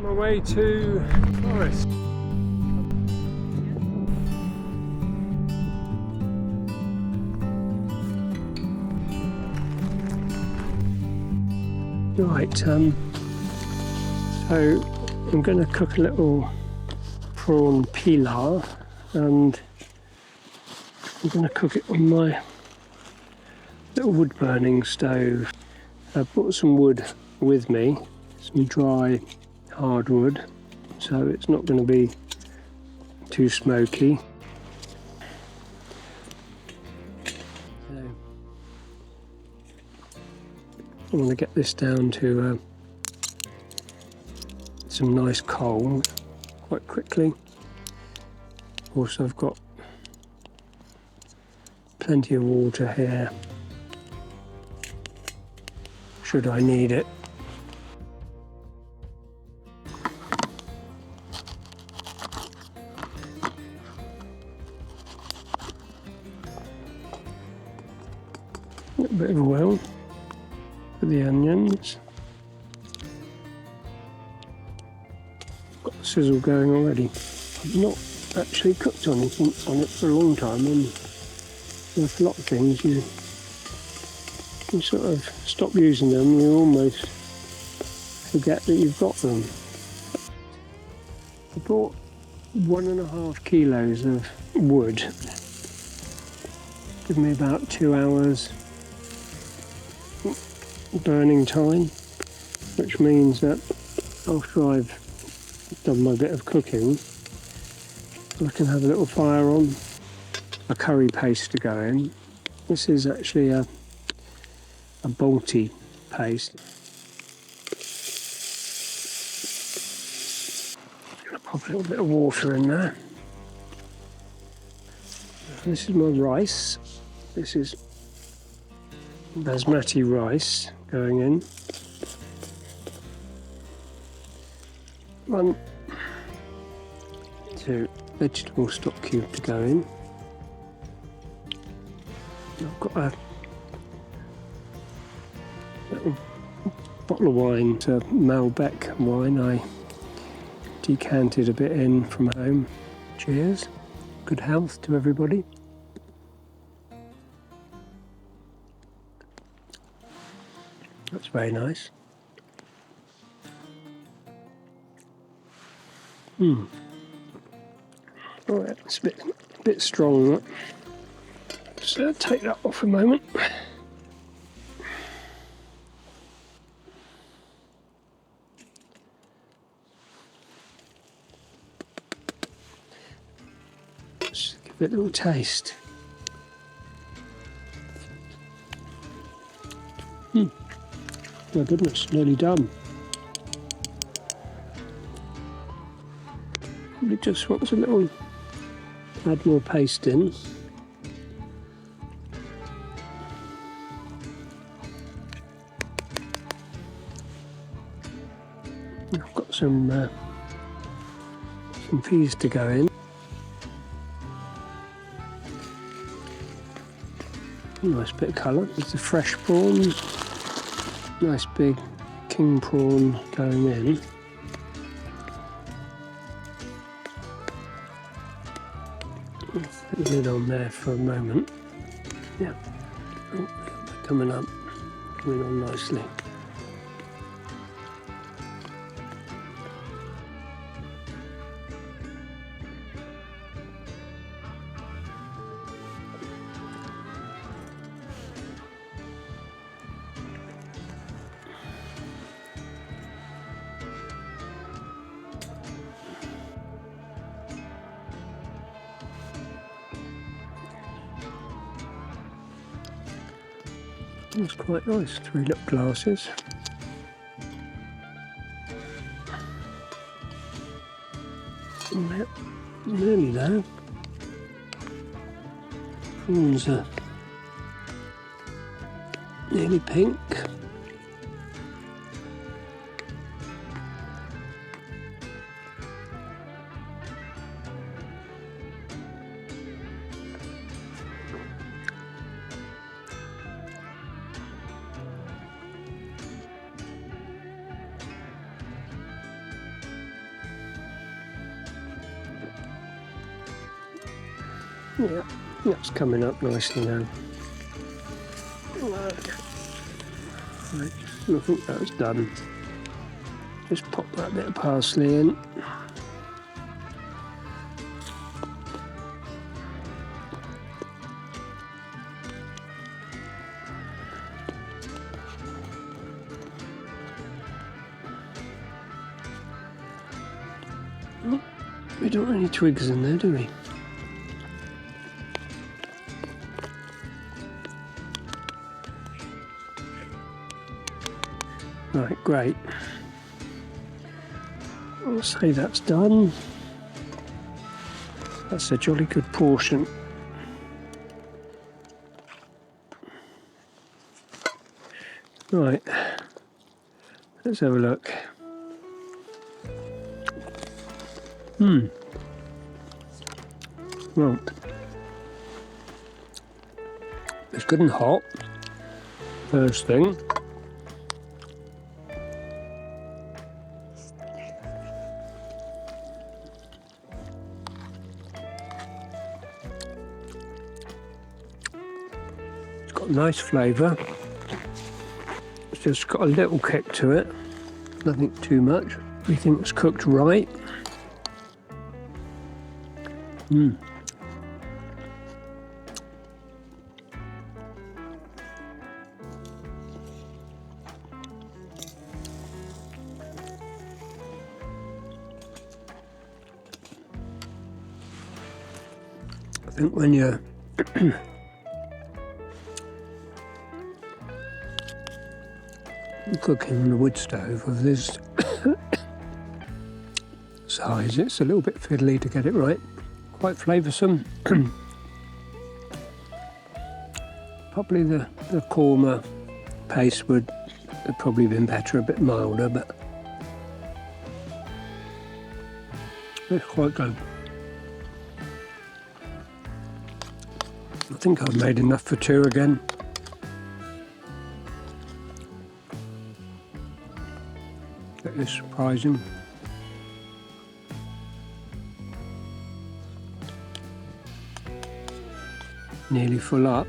On my way to forest. Right, so I'm going to cook a little prawn pilau, and I'm going to cook it on my little wood burning stove. I brought some wood with me, some dry hardwood, so it's not going to be too smoky. So I want to get this down to some nice coal quite quickly. Also, I've got plenty of water here should I need it. A little bit of oil for the onions. Got the sizzle going already. I've not actually cooked on it for a long time, and with a lot of things you sort of stop using them, you almost forget that you've got them. I bought 1.5 kilos of wood. Give me about 2 hours burning time, which means that after I've done my bit of cooking, I can have a little fire on, a curry paste to go in. This is actually a bolty paste. I'm going to pop a little bit of water in there. This is my rice. This is basmati rice going in. 1, 2 vegetable stock cube to go in. I've got a little bottle of wine, it's a Malbec wine. I decanted a bit in from home. Cheers. Good health to everybody. That's very nice. Alright, it's a bit strong, that. So take that off a moment. Just give it a little taste. My goodness, nearly done. Probably just wants a little, add more paste in. I've got some peas to go in. Nice bit of colour. It's the fresh prawns. Nice big king prawn going in. Put the lid on there for a moment. Yeah, coming up, coming on nicely. It's quite nice, 3 little glasses. Nearly there. Prawns are nearly pink. Yeah, that's coming up nicely now. Right, I think that's done. Just pop that bit of parsley in. We don't want any twigs in there, do we? Right, great. I'll say that's done. That's a jolly good portion. Right, let's have a look. Well, it's good and hot, first thing. It's got a nice flavour. It's just got a little kick to it, nothing too much. We think it's cooked right. I think when you're cooking on the wood stove of this size, it's a little bit fiddly to get it right. Quite flavoursome. Probably the korma paste would have probably been better, a bit milder, but it's quite good. I think I've made enough for two again. That is surprising. Nearly full up.